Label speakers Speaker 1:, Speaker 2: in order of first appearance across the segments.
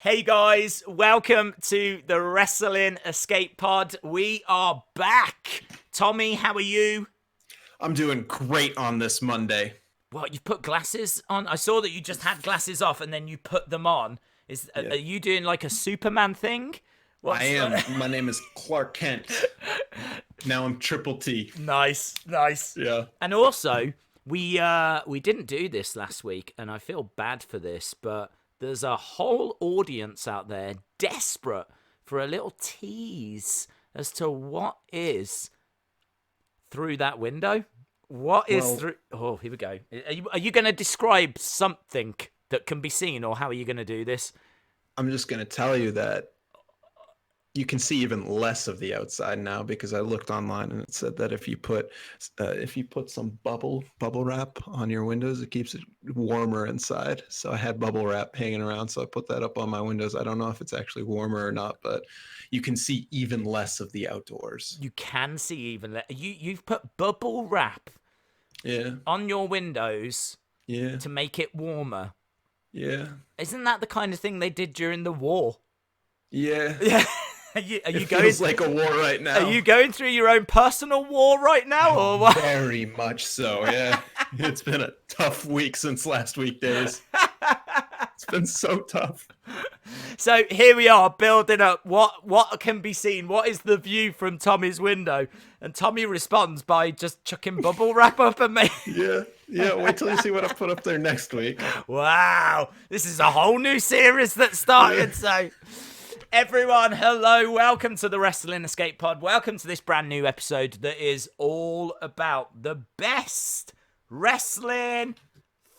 Speaker 1: Hey guys, welcome to the Wrestling Escape Pod. We are back. Tommy, how are you?
Speaker 2: I'm doing great on this Monday.
Speaker 1: What, you've put glasses on? I saw that you just had glasses off and then you put them on. Are
Speaker 2: Yeah,
Speaker 1: you doing like a Superman thing?
Speaker 2: I
Speaker 1: What's
Speaker 2: am. My name is Clark Kent. Now I'm Triple T.
Speaker 1: Nice.
Speaker 2: Yeah.
Speaker 1: And also, we didn't do this last week, and I feel bad for this, but there's a whole audience out there desperate for a little tease as to what is through that window. What is
Speaker 2: Well,
Speaker 1: through? Oh, here we go. Are you going to describe something that can be seen, or how are you going to do this?
Speaker 2: I'm just going to tell you that you can see even less of the outside now because I looked online and it said that if you put some bubble wrap on your windows, it keeps it warmer inside. So I had bubble wrap hanging around, so I put that up on my windows. I don't know if it's actually warmer or not, but you can see even less of the outdoors.
Speaker 1: You can see even you've put bubble wrap
Speaker 2: Yeah.
Speaker 1: on your windows
Speaker 2: Yeah.
Speaker 1: to make it warmer.
Speaker 2: Yeah.
Speaker 1: Isn't that the kind of thing they did during the war?
Speaker 2: Yeah.
Speaker 1: Yeah. Are you
Speaker 2: It
Speaker 1: going?
Speaker 2: feels like a war right
Speaker 1: Are
Speaker 2: now.
Speaker 1: you going through your own personal war right now, or what?
Speaker 2: Very much so, yeah. It's been a tough week since last week, Daze. It's been so tough.
Speaker 1: So here we are building up what can be seen. What is the view from Tommy's window? And Tommy responds by just chucking bubble wrap up at me.
Speaker 2: Yeah, wait till you see what I put up there next week.
Speaker 1: Wow, this is a whole new series that started. So, everyone, hello, welcome to the Wrestling Escape Pod. Welcome to this brand new episode that is all about the best wrestling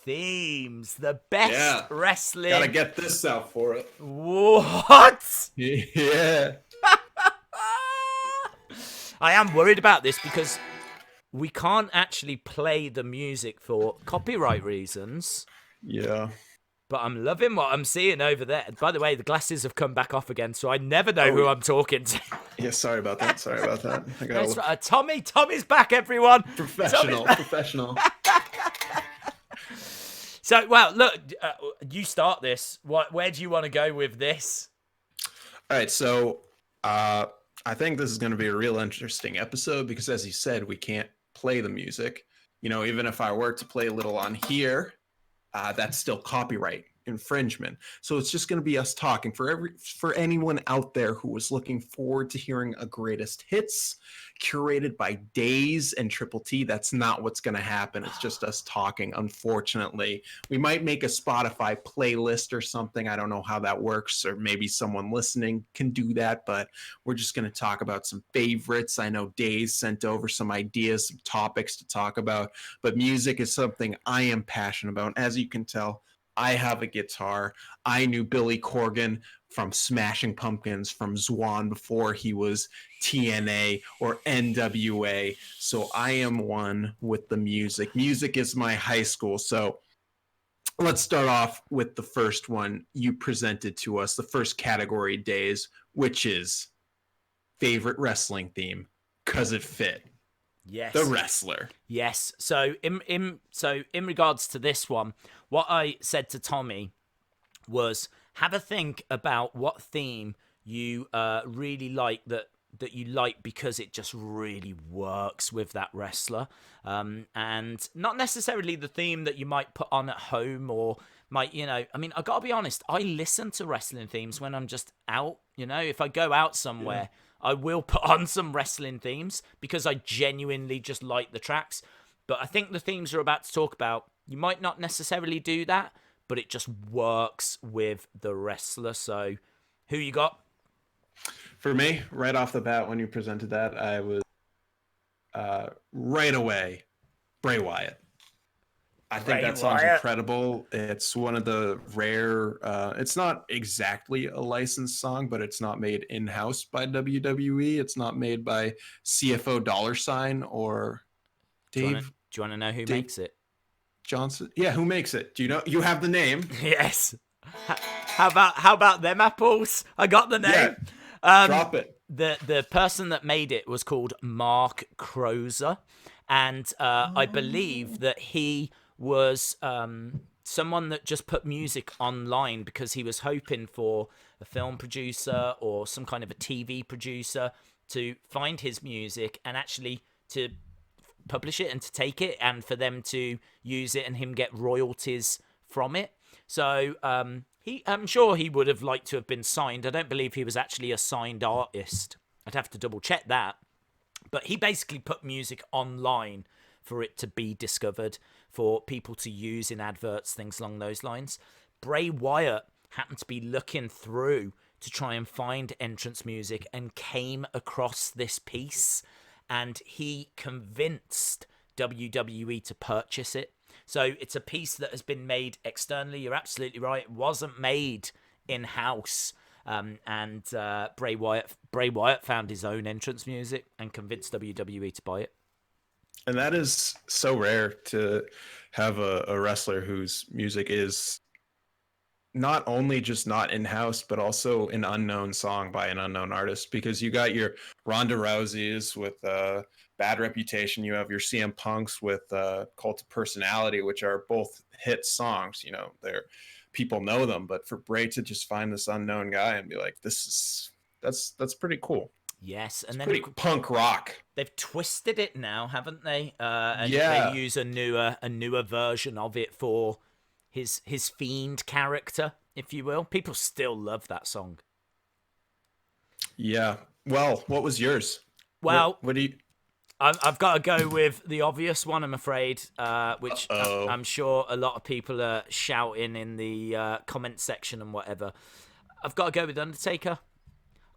Speaker 1: themes, the best
Speaker 2: Yeah.
Speaker 1: wrestling.
Speaker 2: Gotta get this out for it.
Speaker 1: What?
Speaker 2: Yeah.
Speaker 1: I am worried about this because we can't actually play the music for copyright reasons.
Speaker 2: Yeah.
Speaker 1: But I'm loving what I'm seeing over there. By the way, the glasses have come back off again, so I never know who I'm talking to.
Speaker 2: Yeah, sorry about that. I gotta
Speaker 1: That's
Speaker 2: look
Speaker 1: right. Tommy's back, everyone.
Speaker 2: professional.
Speaker 1: Tommy's back.
Speaker 2: Professional.
Speaker 1: So, well, look, you start this. Where do you want to go with this?
Speaker 2: All right, so I think this is going to be a real interesting episode because, as you said, we can't play the music. You know, even if I were to play a little on here, that's still copyright infringement. So it's just going to be us talking. For anyone out there who was looking forward to hearing a greatest hits curated by Daze and Triple T, that's not what's going to happen. It's just us talking. Unfortunately, we might make a Spotify playlist or something. I don't know how that works, or maybe someone listening can do that, but we're just going to talk about some favorites. I know Daze sent over some ideas, some topics to talk about, but music is something I am passionate about. As you can tell, I have a guitar. I knew Billy Corgan from Smashing Pumpkins, from Zwan before he was TNA or NWA. So I am one with the music. Music is my high school. So let's start off with the first one you presented to us, the first category, Daze, which is favorite wrestling theme, because it fit.
Speaker 1: Yes.
Speaker 2: The wrestler.
Speaker 1: Yes. So in regards to this one, what I said to Tommy was have a think about what theme you really like that you like because it just really works with that wrestler, and not necessarily the theme that you might put on at home or might, I mean, I gotta be honest, I listen to wrestling themes when I'm just out. If I go out somewhere, I will put on some wrestling themes because I genuinely just like the tracks. But I think the themes we're about to talk about, you might not necessarily do that, but it just works with the wrestler. So, who you got?
Speaker 2: For me, right off the bat, when you presented that, I was right away Bray Wyatt. I think that song's incredible. It's one of the rare. It's not exactly a licensed song, but it's not made in-house by WWE. It's not made by CFO Dollar Sign or Dave.
Speaker 1: Do you want to know who makes it?
Speaker 2: Johnson? Yeah, who makes it? Do you know? You have the name.
Speaker 1: Yes. How about them apples? I got the name.
Speaker 2: Drop it.
Speaker 1: The person that made it was called Mark Crozer, and I believe that he was someone that just put music online because he was hoping for a film producer or some kind of a TV producer to find his music and actually to publish it and to take it and for them to use it and him get royalties from it. So I'm sure he would have liked to have been signed. I don't believe he was actually a signed artist. I'd have to double check that. But he basically put music online for it to be discovered, for people to use in adverts, things along those lines. Bray Wyatt happened to be looking through to try and find entrance music and came across this piece, and he convinced WWE to purchase it. So it's a piece that has been made externally. You're absolutely right. It wasn't made in-house. And Bray Wyatt found his own entrance music and convinced WWE to buy it.
Speaker 2: And that is so rare to have a wrestler whose music is not only just not in-house, but also an unknown song by an unknown artist. Because you got your Ronda Rouseys with Bad Reputation. You have your CM Punks with Cult of Personality, which are both hit songs. You know, people know them. But for Bray to just find this unknown guy and be like, that's pretty cool.
Speaker 1: Yes, and
Speaker 2: it's
Speaker 1: then
Speaker 2: pretty punk rock.
Speaker 1: They've twisted it now, haven't they? And
Speaker 2: yeah,
Speaker 1: they use a newer version of it for his fiend character, if you will. People still love that song.
Speaker 2: Yeah. Well, what was yours?
Speaker 1: Well,
Speaker 2: what do you?
Speaker 1: I've got to go with the obvious one, I'm afraid, which I'm sure a lot of people are shouting in the comment section and whatever. I've got to go with Undertaker.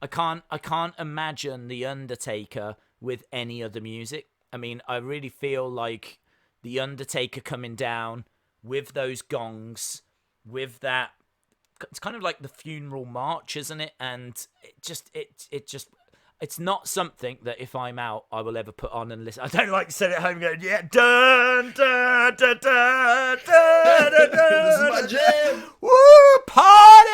Speaker 1: I can't imagine The Undertaker with any other music. I mean, I really feel like The Undertaker coming down with those gongs, with that, it's kind of like the funeral march, isn't it? And it's not something that if I'm out, I will ever put on and listen. I don't like to sit at home going, yeah, dun, dun, dun, dun, dun, dun, dun,
Speaker 2: this is my jam.
Speaker 1: Woo, party!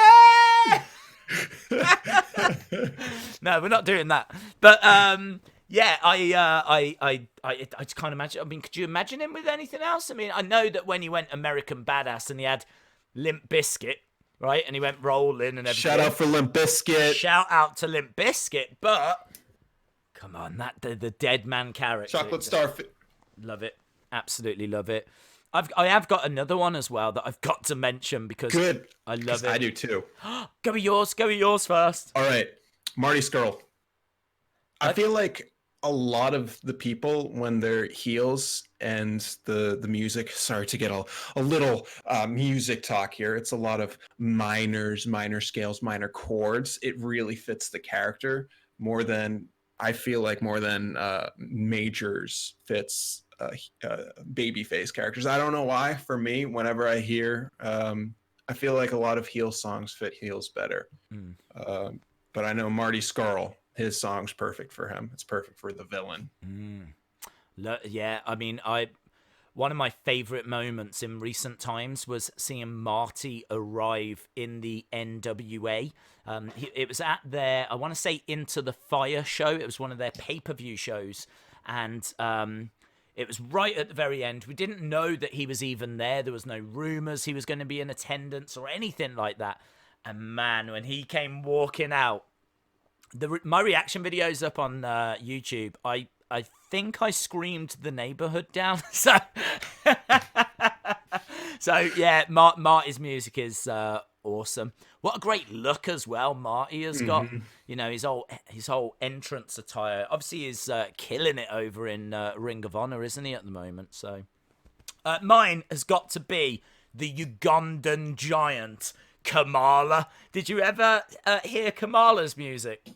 Speaker 1: No, we're not doing that. But yeah, I just can't imagine. I mean, could you imagine him with anything else? I mean, I know that when he went American Badass and he had Limp Bizkit, right, and he went rolling and everything.
Speaker 2: Shout out for Limp Bizkit.
Speaker 1: Shout out to Limp Bizkit. But come on, the dead man character.
Speaker 2: Chocolate Starfish.
Speaker 1: Love it. Absolutely love it. I have got another one as well that I've got to mention because
Speaker 2: good.
Speaker 1: I love it.
Speaker 2: I do too.
Speaker 1: Go with yours first.
Speaker 2: All right, Marty Scurll. I feel like a lot of the people when they're heels and the music. Sorry to get a little music talk here. It's a lot of minor scales, minor chords. It really fits the character more than majors fits babyface characters. I don't know why. For me, whenever I hear, I feel like a lot of heel songs fit heels better. But I know Marty Scurll, his song's perfect for him. It's perfect for the villain.
Speaker 1: Yeah, I mean, one of my favorite moments in recent times was seeing Marty arrive in the NWA. It was at their, I want to say, Into the Fire show. It was one of their pay-per-view shows, and it was right at the very end. We didn't know that he was even there. There was no rumors he was going to be in attendance or anything like that. And man, when he came walking out, my reaction video's up on YouTube. I think I screamed the neighborhood down. So yeah, Marty's music is awesome. What a great look as well Marty has got. You know, his whole entrance attire. Obviously, he's killing it over in Ring of Honor, isn't he, at the moment? So mine has got to be the Ugandan giant, Kamala. Did you ever hear Kamala's music?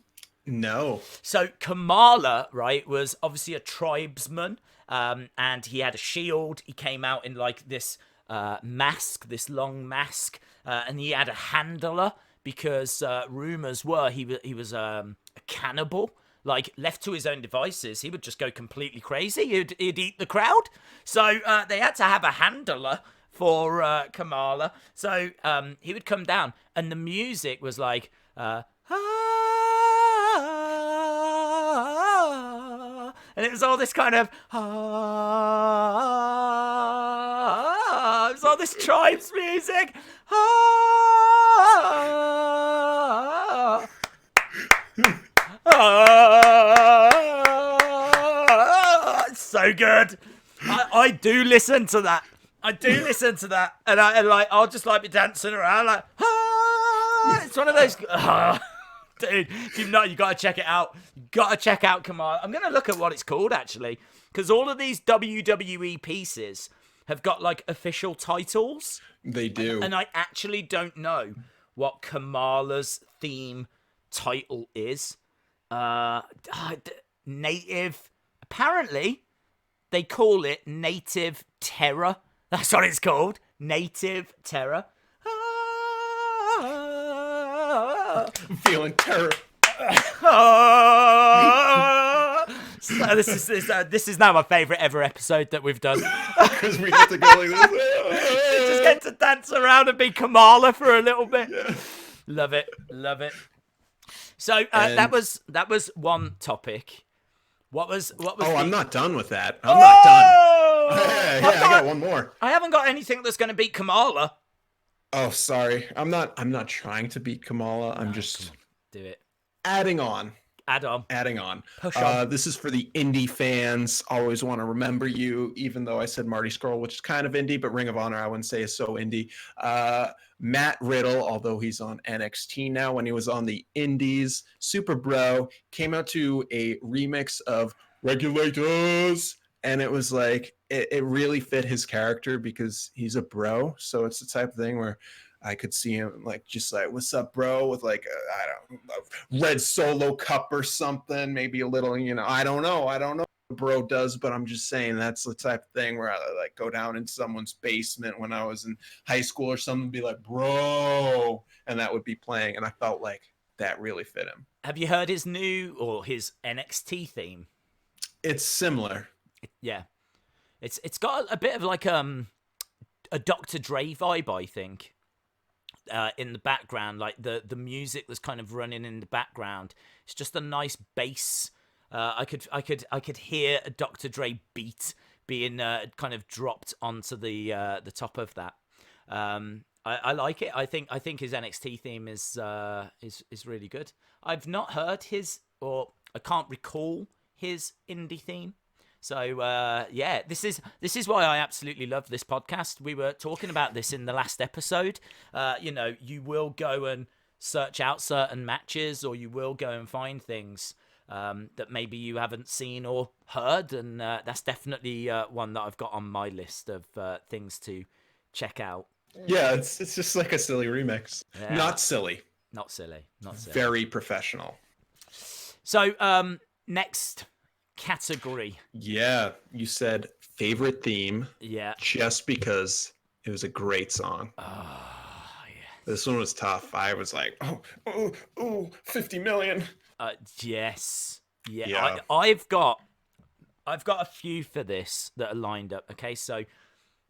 Speaker 2: No.
Speaker 1: So Kamala, right, was obviously a tribesman, and he had a shield. He came out in like this mask, this long mask, and he had a handler because rumors were he was a cannibal. Like, left to his own devices, he would just go completely crazy. He'd eat the crowd. So they had to have a handler for Kamala. So he would come down, and the music was like, and it was all this kind of Sometimes all this Tribes music. It's so good. I do listen to that. And I'll just like be dancing around like. It's one of those. Dude, you gotta check it out. You gotta check out Kamala. I'm gonna look at what it's called actually, because all of these WWE pieces have got like official titles.
Speaker 2: They do.
Speaker 1: And I actually don't know what Kamala's theme title is. Native. Apparently, they call it Native Terror. That's what it's called. Native Terror.
Speaker 2: I'm feeling terror.
Speaker 1: So this is now my favourite ever episode that we've done.
Speaker 2: Because we get to go like this.
Speaker 1: Just get to dance around and be Kamala for a little bit.
Speaker 2: Yeah.
Speaker 1: Love it. So that was one topic. What was?
Speaker 2: I'm not done with that. I'm not done. Hey, I got one more.
Speaker 1: I haven't got anything that's going to beat Kamala.
Speaker 2: Oh, sorry. I'm not trying to beat Kamala. I'm just
Speaker 1: do it.
Speaker 2: Adding on.
Speaker 1: Adding on.
Speaker 2: Push on. This is for the indie fans. Always want to remember you, even though I said Marty Scurll, which is kind of indie, but Ring of Honor I wouldn't say is so indie. Matt Riddle, although he's on NXT now, when he was on the Indies, Super Bro, came out to a remix of Regulators. And it was like, it really fit his character because he's a bro. So it's the type of thing where I could see him like, just like, what's up, bro? With like, a red Solo cup or something. Maybe a little, I don't know what bro does, but I'm just saying that's the type of thing where I like go down in someone's basement when I was in high school or something, be like, bro. And that would be playing. And I felt like that really fit him.
Speaker 1: Have you heard his new or his NXT theme?
Speaker 2: It's similar.
Speaker 1: Yeah, it's got a bit of like a Dr. Dre vibe, I think, in the background. Like the music that's kind of running in the background. It's just a nice bass. I could hear a Dr. Dre beat being kind of dropped onto the top of that. I like it. I think his NXT theme is really good. I've not heard his, or I can't recall his indie theme. So yeah, this is why I absolutely love this podcast. We were talking about this in the last episode. You will go and search out certain matches, or you will go and find things that maybe you haven't seen or heard, and that's definitely one that I've got on my list of things to check out.
Speaker 2: Yeah, it's just like a silly remix. Yeah. Not silly. Very professional.
Speaker 1: So next category.
Speaker 2: Yeah, you said favorite theme.
Speaker 1: Yeah.
Speaker 2: Just because it was a great song.
Speaker 1: Oh, yeah.
Speaker 2: This one was tough. I was like, 50 million.
Speaker 1: Yes. Yeah. I've got a few for this that are lined up. Okay, so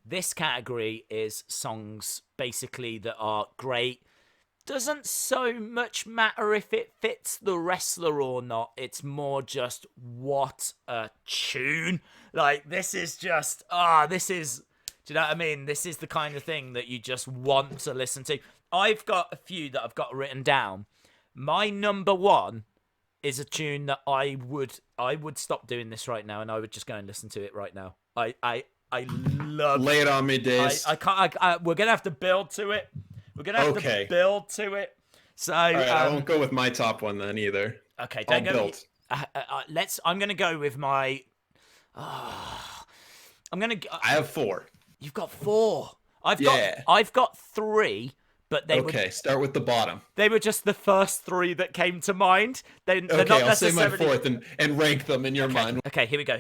Speaker 1: this category is songs basically that are great. Doesn't so much matter if it fits the wrestler or not. It's more just what a tune. Like, this is just, do you know what I mean? This is the kind of thing that you just want to listen to. I've got a few that I've got written down. My number one is a tune that I would stop doing this right now and I would just go and listen to it right now. I love.
Speaker 2: Lay it on me, Daze.
Speaker 1: I can't. We're gonna have to build to it. We're gonna have to build to it. So
Speaker 2: all right, I won't go with my top one then either.
Speaker 1: Okay, don't go. I'm gonna go with my. I'm gonna.
Speaker 2: I have 4.
Speaker 1: You've got 4. I've got 3. But
Speaker 2: start with the bottom.
Speaker 1: They were just the first 3 that came to mind. They're not
Speaker 2: I'll
Speaker 1: necessarily...
Speaker 2: say my 4th and rank them in your mind.
Speaker 1: Okay, here we go.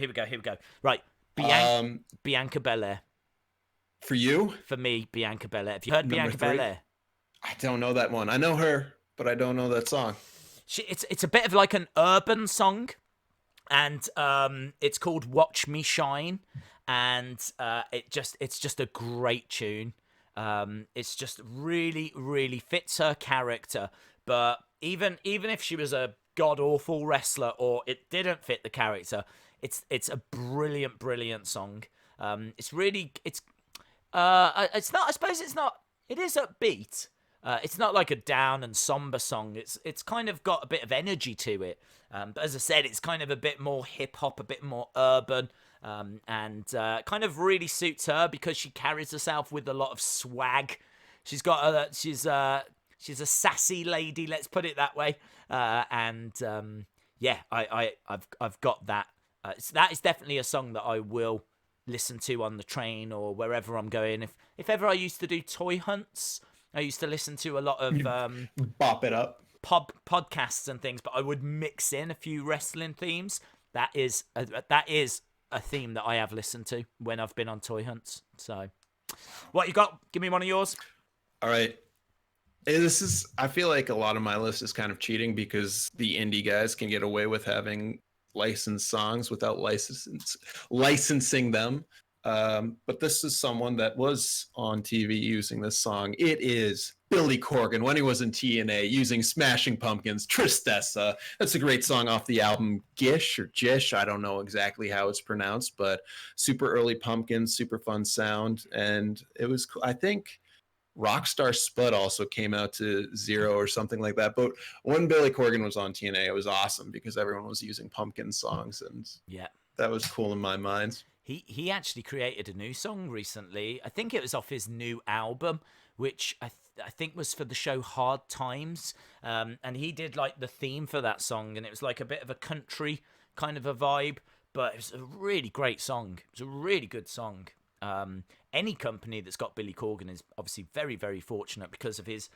Speaker 1: Right, Bianca Belair.
Speaker 2: For you?
Speaker 1: For me, Bianca Belair. Have you heard Bianca Belair?
Speaker 2: I don't know that one. I know her, but I don't know that song.
Speaker 1: It's a bit of like an urban song, and it's called "Watch Me Shine," and it's just a great tune. It's just really, really fits her character. But even if she was a god awful wrestler or it didn't fit the character, it's a brilliant song. It's not. I suppose it's not. It is upbeat. It's not like a down and somber song. It's kind of got a bit of energy to it. But as I said, it's kind of a bit more hip hop, a bit more urban, and kind of really suits her because she carries herself with a lot of swag. She's got she's a sassy lady. Let's put it that way. Yeah, I've got that. That is definitely a song that I will listen to on the train or wherever I'm going. If ever I used to do toy hunts, I used to listen to a lot of
Speaker 2: Bop it up.
Speaker 1: podcasts and things, but I would mix in a few wrestling themes. That is a theme that I have listened to when I've been on toy hunts. So, what you got? Give me one of yours.
Speaker 2: All right. I feel like a lot of my list is kind of cheating because the indie guys can get away with having licensed songs without licensing them. But this is someone that was on TV using this song. It is Billy Corgan when he was in TNA using Smashing Pumpkins' Tristessa. That's a great song off the album Gish or Jish. I don't know exactly how it's pronounced, but super early Pumpkins, super fun sound. And it was, I think, Rockstar Spud also came out to 0 or something like that. But when Billy Corgan was on TNA, it was awesome because everyone was using Pumpkin songs, and
Speaker 1: yeah,
Speaker 2: that was cool in my mind.
Speaker 1: He actually created a new song recently. I think it was off his new album, which I think was for the show Hard Times. And he did like the theme for that song, and it was like a bit of a country kind of a vibe, but it was a really great song. It was a really good song. Any company that's got Billy Corgan is obviously very, very fortunate because of his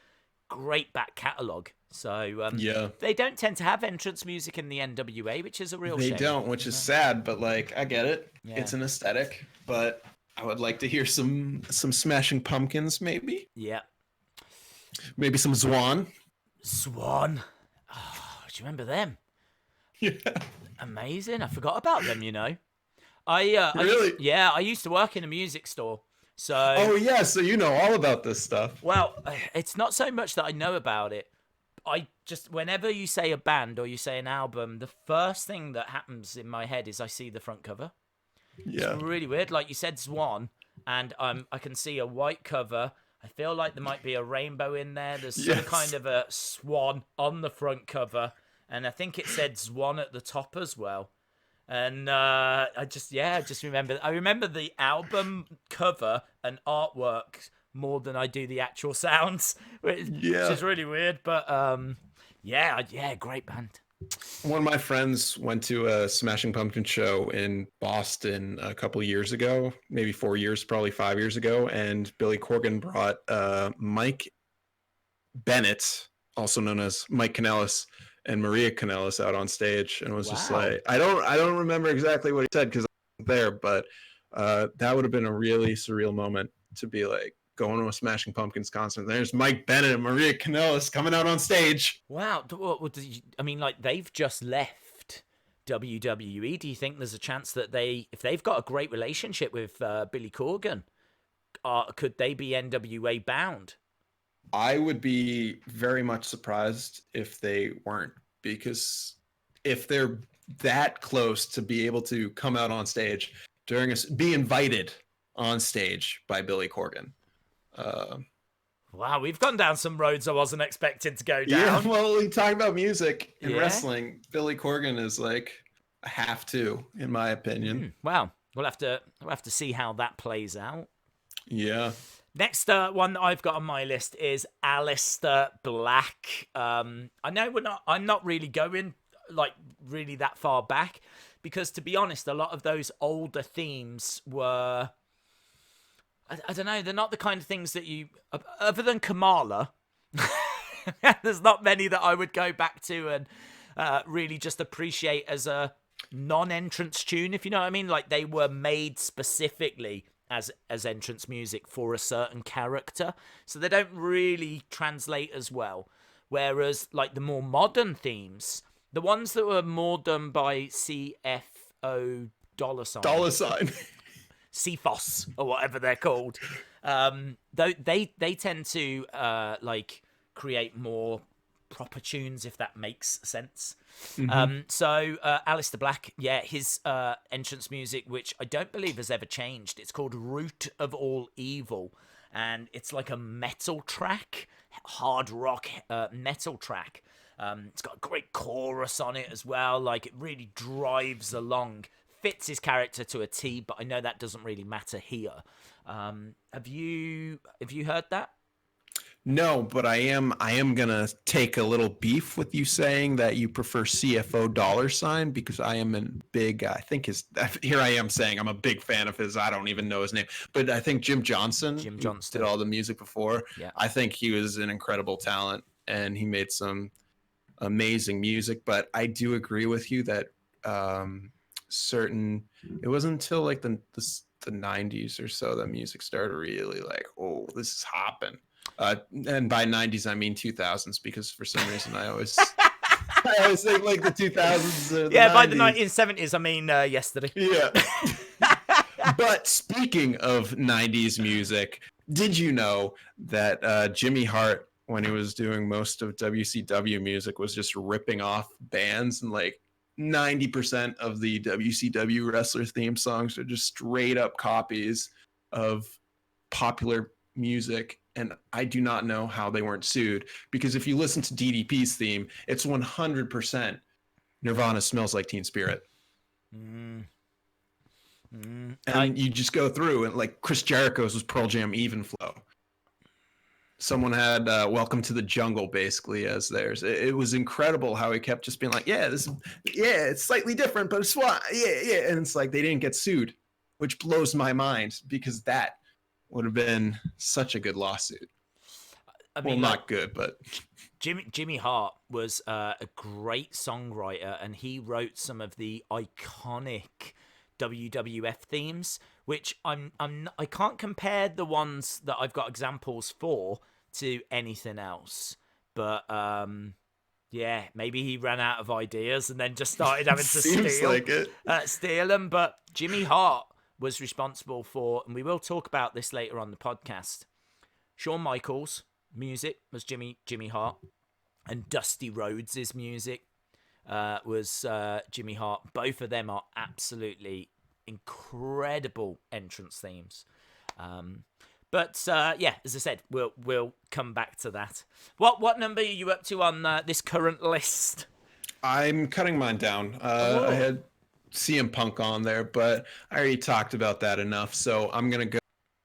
Speaker 1: great back catalogue. So
Speaker 2: yeah,
Speaker 1: they don't tend to have entrance music in the NWA, which is a real shame.
Speaker 2: They don't, which is sad, but like I get it.
Speaker 1: Yeah.
Speaker 2: It's an aesthetic, but I would like to hear some Smashing Pumpkins, maybe.
Speaker 1: Yeah.
Speaker 2: Maybe some Zwan.
Speaker 1: Swan. Oh, do you remember them?
Speaker 2: Yeah.
Speaker 1: Amazing. I forgot about them, you know.
Speaker 2: Really?
Speaker 1: I used to work in a music store. So
Speaker 2: oh yeah, so you know all about this stuff.
Speaker 1: Well, it's not so much that I know about it. I just, whenever you say a band or you say an album, the first thing that happens in my head is I see the front cover.
Speaker 2: Yeah.
Speaker 1: It's really weird. Like you said, Swan, and I can see a white cover. I feel like there might be a rainbow in there. There's some kind of a swan on the front cover, and I think it said Swan at the top as well. And I just remember. I remember the album cover and artwork more than I do the actual sounds, which is really weird. But great band.
Speaker 2: One of my friends went to a Smashing Pumpkin show in Boston a couple of years ago, maybe 4 years, probably 5 years ago, and Billy Corgan brought Mike Bennett, also known as Mike Kanellis, and Maria Kanellis out on stage, and was just like, I don't remember exactly what he said because I wasn't there, but that would have been a really surreal moment to be like going to a Smashing Pumpkins concert. There's Mike Bennett and Maria Kanellis coming out on stage.
Speaker 1: Wow. I mean, like, they've just left WWE. Do you think there's a chance that if they've got a great relationship with Billy Corgan, could they be NWA bound?
Speaker 2: I would be very much surprised if they weren't, because if they're that close to be able to come out on stage be invited on stage by Billy Corgan.
Speaker 1: Wow, we've gone down some roads I wasn't expecting to go down.
Speaker 2: Yeah, well, we talk about music and wrestling. Billy Corgan is like a have to, in my opinion.
Speaker 1: Wow, we'll have to see how that plays out.
Speaker 2: Yeah.
Speaker 1: Next one that I've got on my list is Aleister Black. I know I'm not really going like really that far back, because to be honest, a lot of those older themes were, I don't know, they're not the kind of things that you, other than Kamala, there's not many that I would go back to and really just appreciate as a non-entrance tune, if you know what I mean. Like, they were made specifically as entrance music for a certain character, so they don't really translate as well. Whereas like the more modern themes, the ones that were more done by CFO $sign CFOS or whatever they're called, they tend to like create more proper tunes, if that makes sense.
Speaker 2: Mm-hmm.
Speaker 1: So Aleister Black, yeah, his entrance music, which I don't believe has ever changed. It's called Root of All Evil, and it's like a metal track, hard rock metal track. It's got a great chorus on it as well. Like, it really drives along, fits his character to a T. But I know that doesn't really matter here. Have you heard that?
Speaker 2: No, but I am gonna take a little beef with you saying that you prefer CFO dollar sign, because I am a big, I think here I am saying I'm a big fan of his. I don't even know his name, but I think Jim Johnston who did all the music before.
Speaker 1: Yeah.
Speaker 2: I think he was an incredible talent, and he made some amazing music. But I do agree with you that it wasn't until like the 90s or so that music started really like, oh, this is hopping. And by 90s I mean 2000s, because for some reason I always think like the 2000s.
Speaker 1: Yeah,
Speaker 2: 90s.
Speaker 1: by the 1970s I mean yesterday.
Speaker 2: Yeah. But speaking of 90s music, did you know that Jimmy Hart, when he was doing most of WCW music, was just ripping off bands, and like 90% of the WCW wrestler theme songs are just straight up copies of popular music? And I do not know how they weren't sued, because if you listen to DDP's theme, it's 100% Nirvana Smells Like Teen Spirit. And you just go through, and like Chris Jericho's was Pearl Jam Even Flow. Someone had Welcome to the Jungle basically as theirs. It was incredible how he kept just being like, it's slightly different, but it's fine. Yeah. And it's like they didn't get sued, which blows my mind, because that would have been such a good lawsuit. I mean, well, not good, but
Speaker 1: Jimmy Hart was a great songwriter, and he wrote some of the iconic WWF themes, which I can't compare the ones that I've got examples for to anything else. But yeah, maybe he ran out of ideas and then just started having to steal them. But Jimmy Hart was responsible for, and we will talk about this later on the podcast, Shawn Michaels' music was Jimmy Hart, and Dusty Rhodes' music was Jimmy Hart. Both of them are absolutely incredible entrance themes. But yeah, as I said, we'll come back to that. What number are you up to on this current list?
Speaker 2: I'm cutting mine down. I had CM Punk on there, but I already talked about that enough. So I'm going to go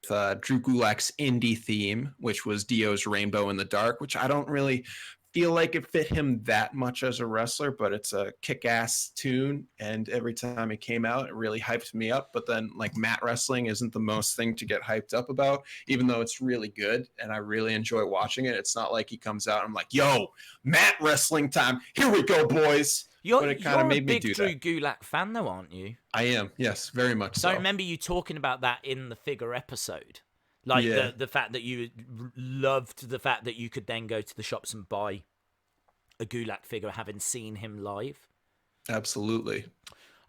Speaker 2: with Drew Gulak's indie theme, which was Dio's Rainbow in the Dark, which I don't really feel like it fit him that much as a wrestler, but it's a kick-ass tune, and every time it came out, it really hyped me up. But then, like, mat wrestling isn't the most thing to get hyped up about, even though it's really good, and I really enjoy watching it. It's not like he comes out and I'm like, yo, mat wrestling time, here we go, boys.
Speaker 1: You're a big Drew Gulak fan, though, aren't you?
Speaker 2: I am, yes, very much so.
Speaker 1: I remember you talking about that in the figure episode. Like, the fact that you loved the fact that you could then go to the shops and buy a Gulak figure, having seen him live.
Speaker 2: Absolutely.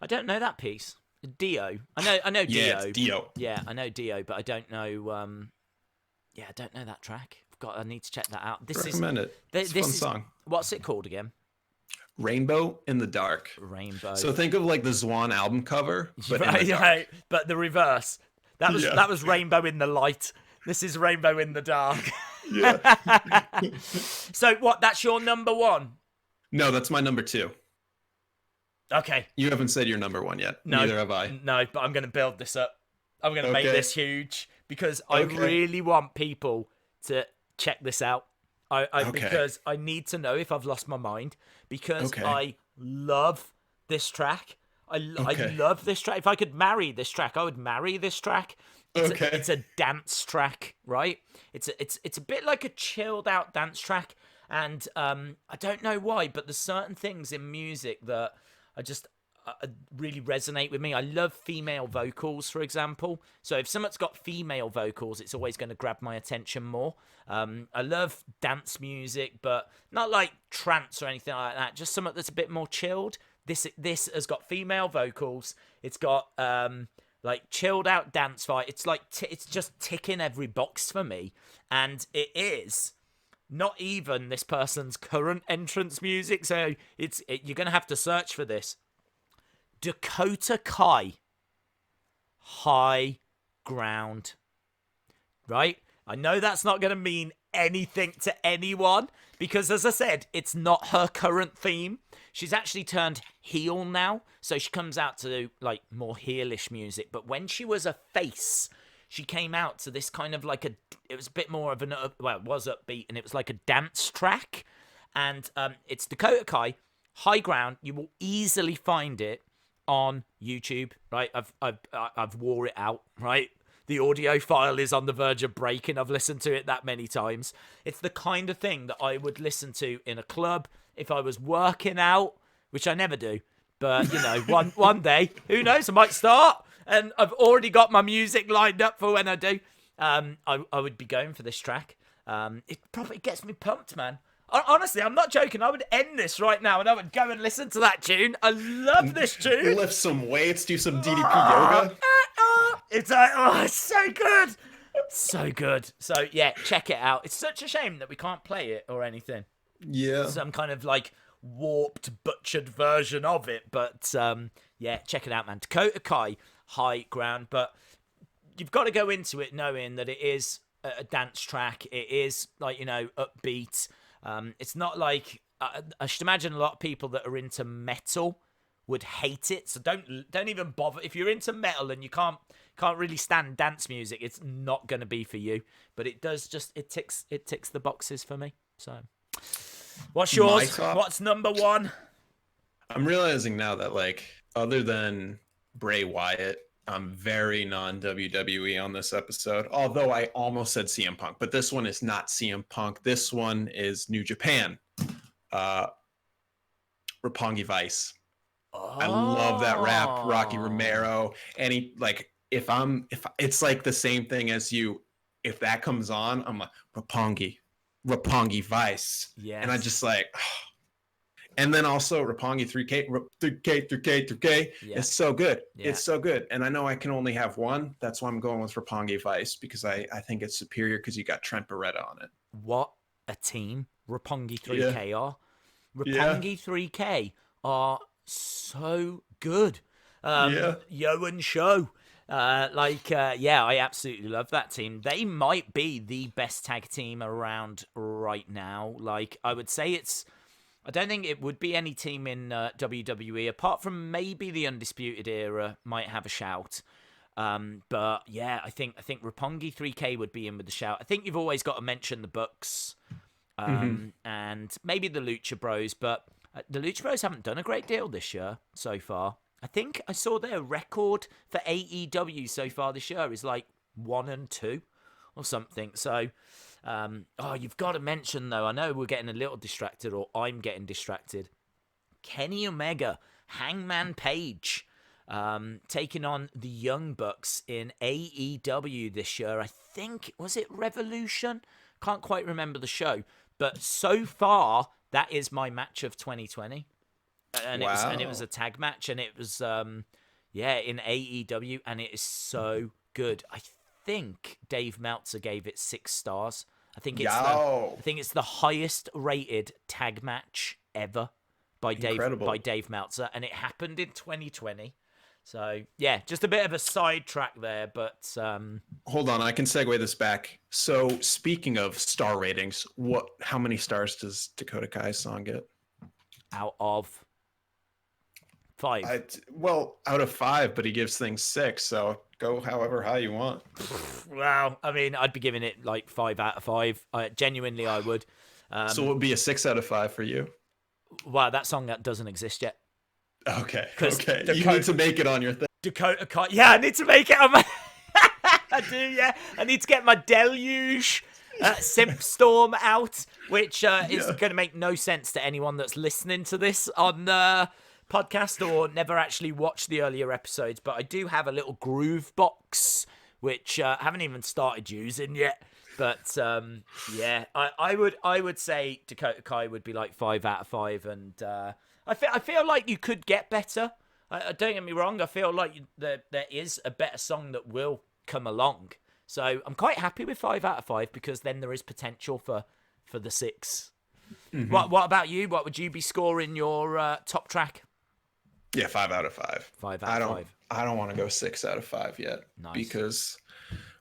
Speaker 1: I don't know that piece. Dio. I know Dio.
Speaker 2: Yeah, it's Dio.
Speaker 1: Yeah, I know Dio, but I don't know. I don't know that track. I need to check that out.
Speaker 2: Recommend it. It's a fun song.
Speaker 1: What's it called again?
Speaker 2: Rainbow in the Dark.
Speaker 1: Rainbow.
Speaker 2: So think of like the Zwan album cover, but
Speaker 1: right, but the reverse. That was Rainbow in the Light. This is Rainbow in the Dark.
Speaker 2: Yeah.
Speaker 1: So what? That's your number one?
Speaker 2: No, that's my number two.
Speaker 1: Okay.
Speaker 2: You haven't said your number one yet. No, neither have I.
Speaker 1: No, but I'm going to build this up. I'm going to make this huge, because I really want people to check this out. Because I need to know if I've lost my mind, because I love this track. I love this track. If I could marry this track, I would marry this track. It's a dance track, right? It's a bit like a chilled out dance track, and I don't know why, but there's certain things in music that really resonate with me. I love female vocals, for example. So if someone's got female vocals, it's always going to grab my attention more. I love dance music, but not like trance or anything like that. Just something that's a bit more chilled. This has got female vocals. It's got like chilled out dance fight. It's like it's just ticking every box for me, and it is not even this person's current entrance music. So you're gonna have to search for this. Dakota Kai, High Ground. Right? I know that's not gonna mean anything to anyone because, as I said, it's not her current theme. She's actually turned heel now, so she comes out to like more heelish music. But when she was a face, she came out to this kind of like it was a bit more of it was upbeat, and it was like a dance track. And it's Dakota Kai, High Ground. You will easily find it on YouTube, right? I've wore it out, right? The audio file is on the verge of breaking. I've listened to it that many times. It's the kind of thing that I would listen to in a club if I was working out, which I never do. But, you know, one day, who knows, I might start. And I've already got my music lined up for when I do. I would be going for this track. It probably gets me pumped, man. Honestly, I'm not joking. I would end this right now and I would go and listen to that tune. I love this tune.
Speaker 2: Lift some weights, do some DDP yoga.
Speaker 1: It's like, it's so good. So good. So, yeah, check it out. It's such a shame that we can't play it or anything.
Speaker 2: Yeah.
Speaker 1: Some kind of, like, warped, butchered version of it. But, yeah, check it out, man. Dakota Kai, High Ground. But you've got to go into it knowing that it is a dance track. It is, like, you know, upbeat. It's not like... I should imagine a lot of people that are into metal would hate it, so don't even bother. If you're into metal and you can't really stand dance music, it's not going to be for you. But it does it ticks the boxes for me. So, what's yours? What's number one?
Speaker 2: I'm realizing now that, like, other than Bray Wyatt, I'm very non-WWE on this episode. Although I almost said CM Punk, but this one is not CM Punk. This one is New Japan. Roppongi Vice.
Speaker 1: Oh.
Speaker 2: I love that rap, Rocky Romero. And he, like, if it's like the same thing as you, if that comes on, I'm like, Roppongi Vice.
Speaker 1: Yes.
Speaker 2: And I just like, and then also Roppongi 3K. Yeah. It's so good. Yeah. It's so good. And I know I can only have one. That's why I'm going with Roppongi Vice, because I think it's superior because you got Trent Beretta on it.
Speaker 1: What a team Roppongi 3K are. Roppongi 3K are so good. Yo and Show. I absolutely love that team. They might be the best tag team around right now. Like, I would say I don't think it would be any team in WWE, apart from maybe the Undisputed Era might have a shout. But yeah, I think Roppongi 3K would be in with the shout. I think you've always got to mention the Bucks, and maybe the Lucha Bros, but the Lucha Bros haven't done a great deal this year so far. I think I saw their record for AEW so far this year is like 1-2 or something. So, you've got to mention, though, I know we're getting a little distracted, or I'm getting distracted. Kenny Omega, Hangman Page, taking on the Young Bucks in AEW this year. I think, was it Revolution? Can't quite remember the show. But so far, that is my match of 2020. And it was a tag match, and it was in AEW, and it is so good. I think Dave Meltzer gave it 6 stars. I think it's the highest rated tag match ever by Dave Meltzer, and it happened in 2020. So yeah, just a bit of a sidetrack there, but
Speaker 2: hold on, I can segue this back. So speaking of star ratings, how many stars does Dakota Kai's song get?
Speaker 1: Out of 5.
Speaker 2: Out of 5, but he gives things 6, so go however high you want.
Speaker 1: Wow, I mean, I'd be giving it like 5 out of 5. Genuinely, I would.
Speaker 2: So it would be a 6 out of 5 for you?
Speaker 1: Wow, that song that doesn't exist yet.
Speaker 2: Okay. You need to make it on your thing.
Speaker 1: Dakota Kai. Yeah, I need to make it on my... I do, yeah. I need to get my Deluge Simp Storm out, which is going to make no sense to anyone that's listening to this on the podcast or never actually watched the earlier episodes. But I do have a little groove box, which I haven't even started using yet. But I would say Dakota Kai would be like 5 out of 5, and I feel like you could get better. Don't get me wrong. I feel like there is a better song that will come along. So I'm quite happy with 5 out of 5, because then there is potential for for the 6.
Speaker 2: Mhm.
Speaker 1: What about you? What would you be scoring your top track?
Speaker 2: Yeah, 5 out of 5.
Speaker 1: 5 out of 5.
Speaker 2: I don't want to go 6 out of 5 yet.
Speaker 1: Nice.
Speaker 2: Because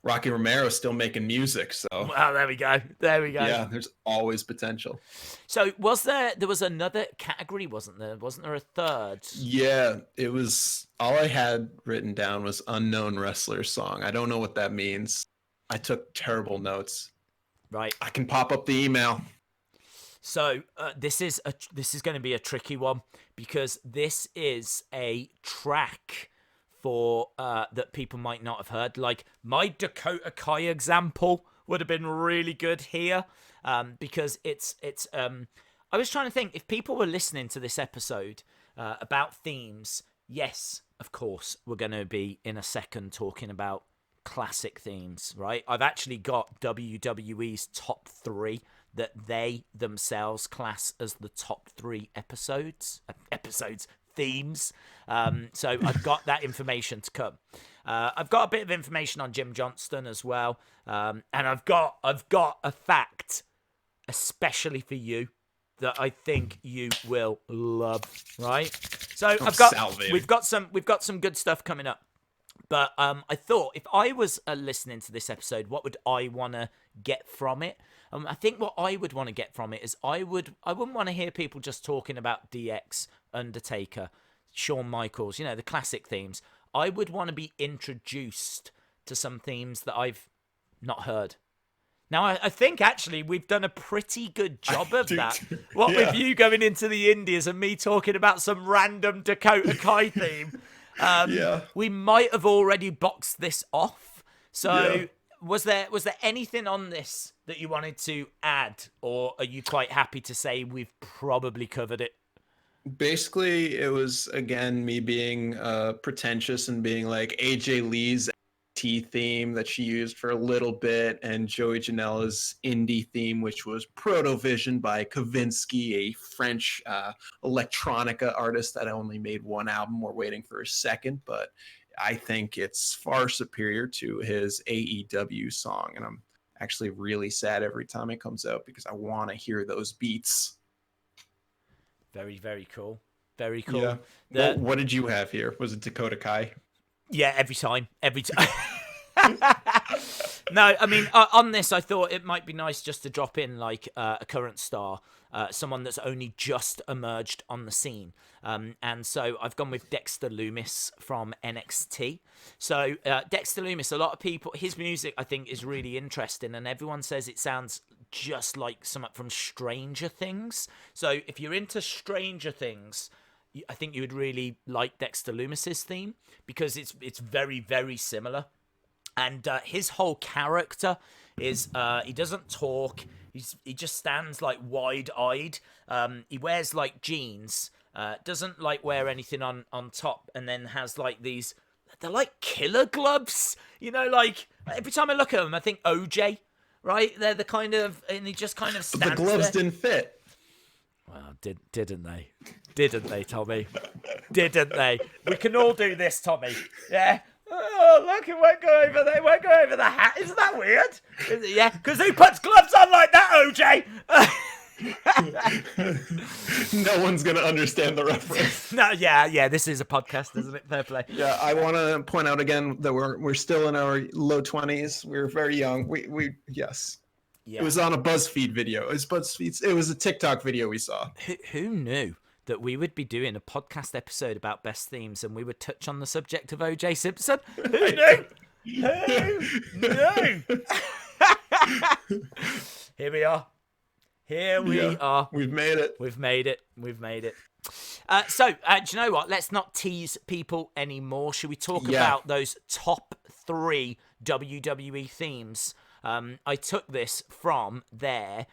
Speaker 2: Rocky Romero's still making music, so
Speaker 1: Well, there we go.
Speaker 2: yeah, there's always potential.
Speaker 1: So there was another category, wasn't there? Wasn't there a third?
Speaker 2: Yeah, it was all I had written down was unknown wrestler song. I don't know what that means. I took terrible notes.
Speaker 1: Right.
Speaker 2: I can pop up the email.
Speaker 1: So this is going to be a tricky one because this is a track for that people might not have heard. Like my Dakota Kai example would have been really good here because it's. I was trying to think if people were listening to this episode about themes. Yes, of course, we're going to be in a second talking about classic themes, right? I've actually got WWE's top 3 that they themselves class as the top 3 themes. So I've got that information to come. I've got a bit of information on Jim Johnston as well, and I've got a fact, especially for you, that I think you will love. Right? So we've got some good stuff coming up. But I thought if I was listening to this episode, what would I want to get from it? I think what I would want to get from it is I wouldn't want to hear people just talking about DX, Undertaker, Shawn Michaels, the classic themes. I would want to be introduced to some themes that I've not heard. Now, I think actually we've done a pretty good job of that. With you going into the Indies and me talking about some random Dakota Kai theme. We might have already boxed this off. So was there anything on this that you wanted to add, or are you quite happy to say we've probably covered it?
Speaker 2: Basically, it was again me being pretentious and being like AJ Lee's T theme that she used for a little bit, and Joey Janela's indie theme, which was Protovision by Kavinsky, a French electronica artist that only made 1 album. We're waiting for a second, but I think it's far superior to his AEW song, and I'm actually really sad every time it comes out because I want to hear those beats.
Speaker 1: Very, very cool. Very cool.
Speaker 2: Yeah. What did you have here? Was it Dakota Kai?
Speaker 1: Yeah, every time. No, I mean, on this, I thought it might be nice just to drop in like a current star, someone that's only just emerged on the scene. And so I've gone with Dexter Lumis from NXT. So Dexter Lumis, a lot of people, his music I think is really interesting, and everyone says it sounds just like something from Stranger Things. So if you're into Stranger Things, I think you would really like Dexter Lumis's theme because it's very, very similar. And his whole character is he doesn't talk. He just stands like wide-eyed. He wears like jeans. Doesn't like wear anything on top, and then has like these. They're like killer gloves. Like every time I look at them, I think OJ. Right? They're the kind of, and he just kind of stands
Speaker 2: there. The gloves
Speaker 1: there.
Speaker 2: didn't fit.
Speaker 1: Well, didn't they? Didn't they, Tommy? Didn't they? We can all do this, Tommy. Yeah. Oh, look, it won't go over there. It won't go over the hat. Isn't that weird? Yeah, because who puts gloves on like that, OJ?
Speaker 2: No one's going to understand the reference.
Speaker 1: No, yeah, this is a podcast, isn't it? Fair play.
Speaker 2: Yeah, I want to point out again that we're still in our low 20s. We're very young. Yes. Yeah. It was on a BuzzFeed video. It was a TikTok video we saw.
Speaker 1: Who knew that we would be doing a podcast episode about best themes and we would touch on the subject of O.J. Simpson? Who knew? Who knew? Here we are.
Speaker 2: We've made it.
Speaker 1: We've made it. So, do you know what? Let's not tease people anymore. Should we talk about those top 3 WWE themes? I took this from their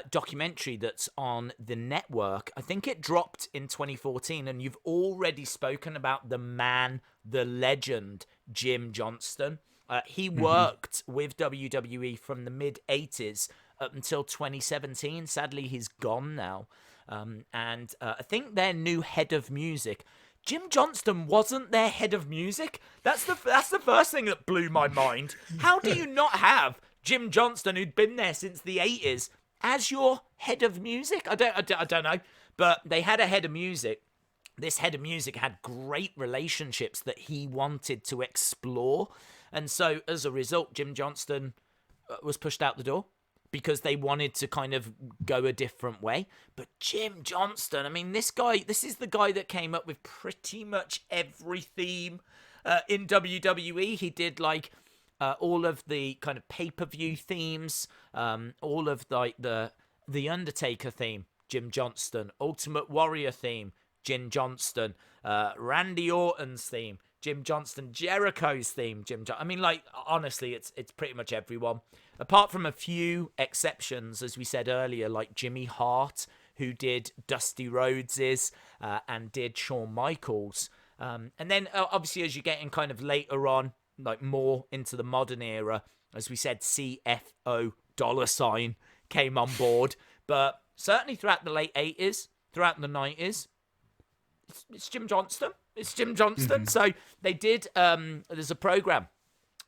Speaker 1: documentary that's on the network. I think it dropped in 2014, and you've already spoken about the man, the legend, Jim Johnston. He worked with WWE from the mid-80s up until 2017. Sadly, he's gone now. And I think their new head of music, Jim Johnston, wasn't their head of music. That's the first thing that blew my mind. How do you not have Jim Johnston, who'd been there since the 80s, as your head of music. I don't know, but they had a head of music. This head of music had great relationships that he wanted to explore, and so as a result, Jim Johnston was pushed out the door because they wanted to kind of go a different way. But Jim Johnston, I mean, this is the guy that came up with pretty much every theme in WWE. He did like all of the kind of pay-per-view themes, all of like the Undertaker theme, Jim Johnston, Ultimate Warrior theme, Jim Johnston, Randy Orton's theme, Jim Johnston, Jericho's theme, I mean, like, honestly, it's pretty much everyone. Apart from a few exceptions, as we said earlier, like Jimmy Hart, who did Dusty Rhodes's and did Shawn Michaels. And then, obviously, as you're getting kind of later on, like more into the modern era, as we said, CFO $ came on board. But certainly throughout the late 80s, throughout the 90s, it's Jim Johnston. It's Jim Johnston. So they did, there's a program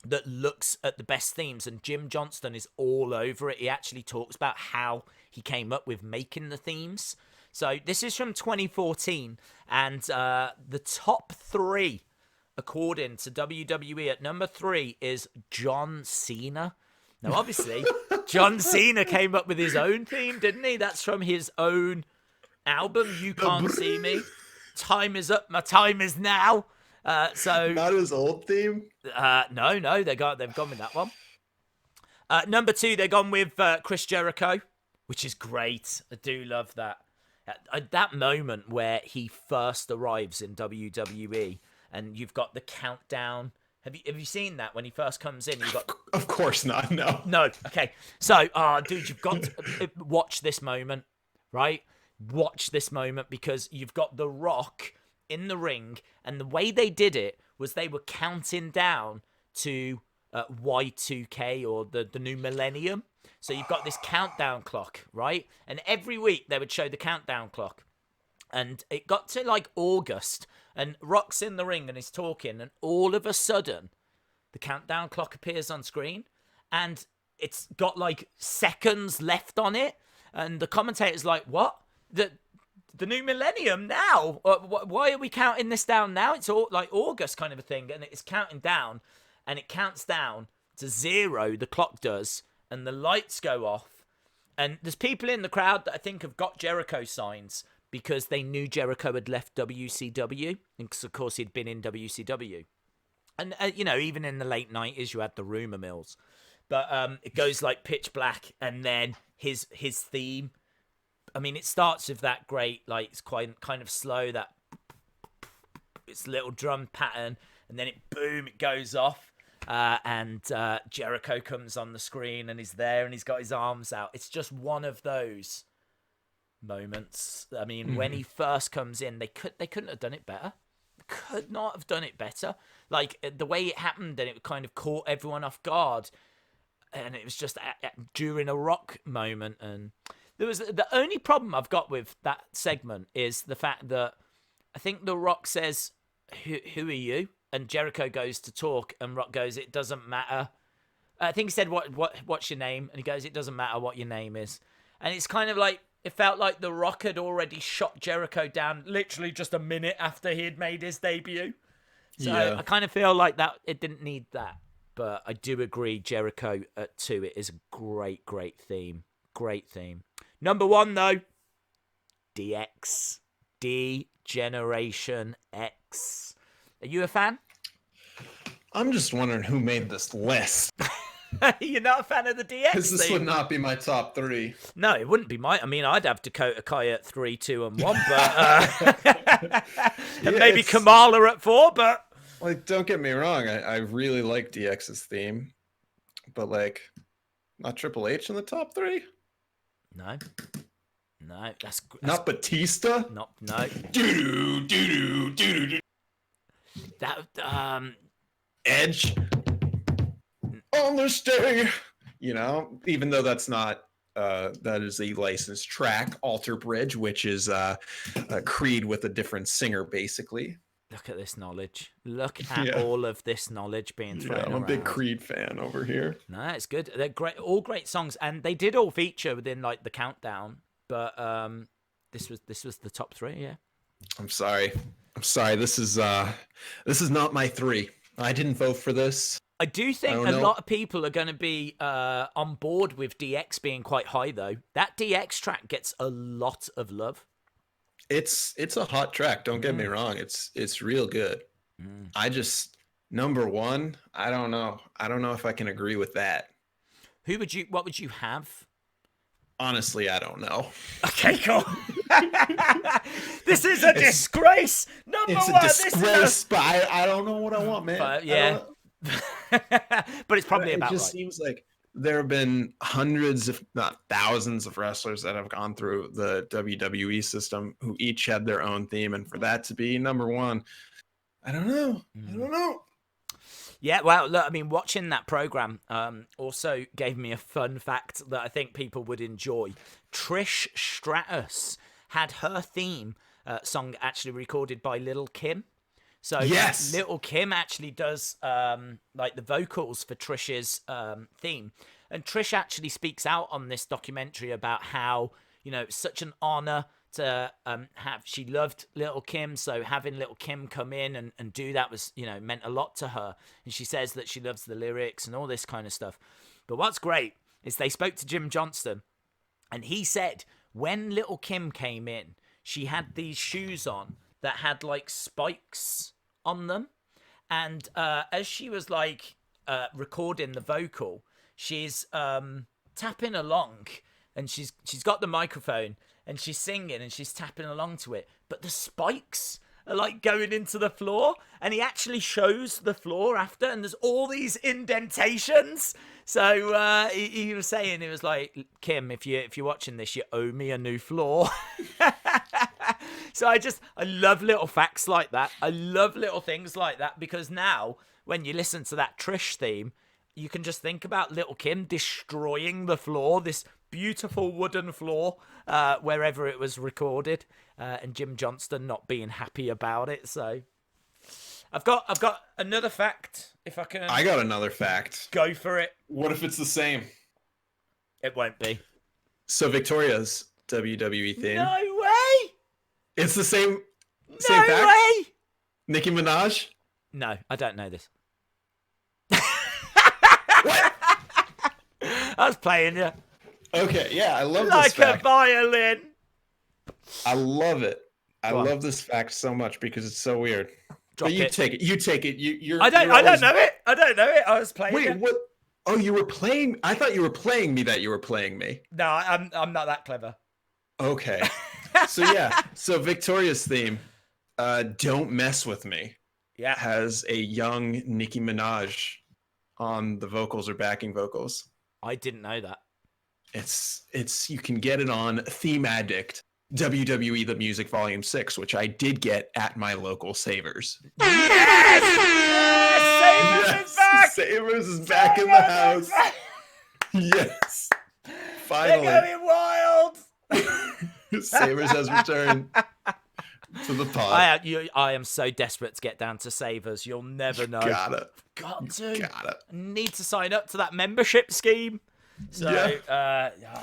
Speaker 1: that looks at the best themes, and Jim Johnston is all over it. He actually talks about how he came up with making the themes. So this is from 2014, and the top 3, according to WWE, at number 3 is John Cena. Now, obviously, John Cena came up with his own theme, didn't he? That's from his own album, You Can't See Me. Time is up, my time is now. So
Speaker 2: not his old theme.
Speaker 1: No, they've gone with that one. Number 2, they've gone with Chris Jericho, which is great. I do love that. That moment where he first arrives in WWE, and you've got the countdown. Have you seen that when he first comes in? You've got.
Speaker 2: Of course not.
Speaker 1: No. Okay. So, dude, you've got to watch this moment, right? Watch this moment, because you've got The Rock in the ring, and the way they did it was they were counting down to Y2K, or the new millennium. So you've got this countdown clock, right? And every week they would show the countdown clock. And it got to like August, and Rock's in the ring and he's talking, and all of a sudden the countdown clock appears on screen, and it's got like seconds left on it, and the commentator's like, what? The new millennium now? Why are we counting this down now? It's all like August kind of a thing, and it's counting down, and it counts down to 0, the clock does, and the lights go off, and there's people in the crowd that I think have got Jericho signs because they knew Jericho had left WCW, because of course he'd been in WCW. And, even in the late 90s, you had the rumor mills. But it goes like pitch black, and then his theme, I mean, it starts with that great, like, it's quite kind of slow, that it's little drum pattern, and then it goes off, and Jericho comes on the screen, and he's there, and he's got his arms out. It's just one of those moments. I mean, when he first comes in, they couldn't have done it better. Could not have done it better. Like, the way it happened, and it kind of caught everyone off guard, and it was just during a Rock moment. And there was the only problem I've got with that segment is the fact that I think the Rock says, who are you? And Jericho goes to talk, and Rock goes, it doesn't matter. I think he said, what's your name? And he goes, it doesn't matter what your name is. And it's kind of like, it felt like The Rock had already shot Jericho down literally just a minute after he had made his debut. So yeah. I kind of feel like that it didn't need that. But I do agree, Jericho at 2, it is a great, great theme. Great theme. Number 1, though, DX. D-Generation X. Are you a fan?
Speaker 2: I'm just wondering who made this list.
Speaker 1: You're not a fan of the DX?
Speaker 2: Because this would not be my top 3.
Speaker 1: No, it wouldn't be I mean, I'd have Dakota Kai at 3, 2, and 1, but and maybe Kamala at 4, but
Speaker 2: like, don't get me wrong, I really like DX's theme, but like, not Triple H in the top 3.
Speaker 1: No, that's
Speaker 2: not Batista.
Speaker 1: No. That
Speaker 2: Edge. On this day, even though that's not that is a licensed track, Alter Bridge, which is Creed with a different singer, basically.
Speaker 1: Look at this knowledge. Look at all of this knowledge being thrown around.
Speaker 2: I'm a big Creed fan over here.
Speaker 1: No, it's good. They're great, all great songs, and they did all feature within like the countdown. But this was the top 3. Yeah.
Speaker 2: I'm sorry. This is not my 3. I didn't vote for this.
Speaker 1: I do think a lot of people are going to be on board with DX being quite high, though. That DX track gets a lot of love.
Speaker 2: It's a hot track. Don't get me wrong. It's real good. I just number 1. I don't know. I don't know if I can agree with that.
Speaker 1: What would you have?
Speaker 2: Honestly, I don't know.
Speaker 1: Okay, cool. This is a disgrace.
Speaker 2: It's a disgrace, but I don't know what I want, man.
Speaker 1: But, yeah. But it's probably about right.
Speaker 2: It just seems like there have been hundreds, if not thousands, of wrestlers that have gone through the WWE system who each had their own theme, and for that to be number 1, I don't know.
Speaker 1: Yeah, well, look, I mean, watching that program also gave me a fun fact that I think people would enjoy. Trish Stratus had her theme song actually recorded by Lil' Kim. So
Speaker 2: yes,
Speaker 1: Lil' Kim actually does like the vocals for Trish's theme. And Trish actually speaks out on this documentary about how, it's such an honor to she loved Lil' Kim, so having Lil' Kim come in and do that was, meant a lot to her. And she says that she loves the lyrics and all this kind of stuff. But what's great is they spoke to Jim Johnston, and he said when Lil' Kim came in, she had these shoes on that had like spikes on them, and as she was like recording the vocal, she's tapping along, and she's got the microphone and she's singing and she's tapping along to it, but the spikes are like going into the floor, and he actually shows the floor after, and there's all these indentations. So he was saying, it was like, Kim, if you're watching this, you owe me a new floor. So I love little facts like that. I love little things like that, because now when you listen to that Trish theme, you can just think about Lil' Kim destroying the floor, this beautiful wooden floor, wherever it was recorded, and Jim Johnston not being happy about it. So I've got another fact, if I can.
Speaker 2: I got another fact.
Speaker 1: Go for it.
Speaker 2: What if it's the same?
Speaker 1: It won't be.
Speaker 2: So Victoria's WWE theme.
Speaker 1: No way!
Speaker 2: It's the same.
Speaker 1: No
Speaker 2: fact?
Speaker 1: way!
Speaker 2: Nicki Minaj?
Speaker 1: No, I don't know this.
Speaker 2: What?
Speaker 1: I was playing you.
Speaker 2: Okay, yeah, I love
Speaker 1: like
Speaker 2: this fact.
Speaker 1: Like a violin.
Speaker 2: I love it. I love this fact so much because it's so weird. But you take it. You take it. You're.
Speaker 1: I don't know it. I don't know it. I was playing.
Speaker 2: Wait, what? Oh, you were playing. I thought you were playing me. That you were playing me.
Speaker 1: No, I'm not that clever.
Speaker 2: Okay. So yeah. So Victoria's theme, "Don't Mess with Me," has a young Nicki Minaj on the vocals or backing vocals.
Speaker 1: I didn't know that.
Speaker 2: It's you can get it on Theme Addict, WWE The Music Volume 6, which I did get at my local Savers.
Speaker 1: Yes! Savers is back!
Speaker 2: Savers is back in the house. Yes. Finally.
Speaker 1: They're going wild.
Speaker 2: Savers has returned to the pod.
Speaker 1: I am so desperate to get down to Savers. You'll never know. Got to. I need to sign up to that membership scheme. So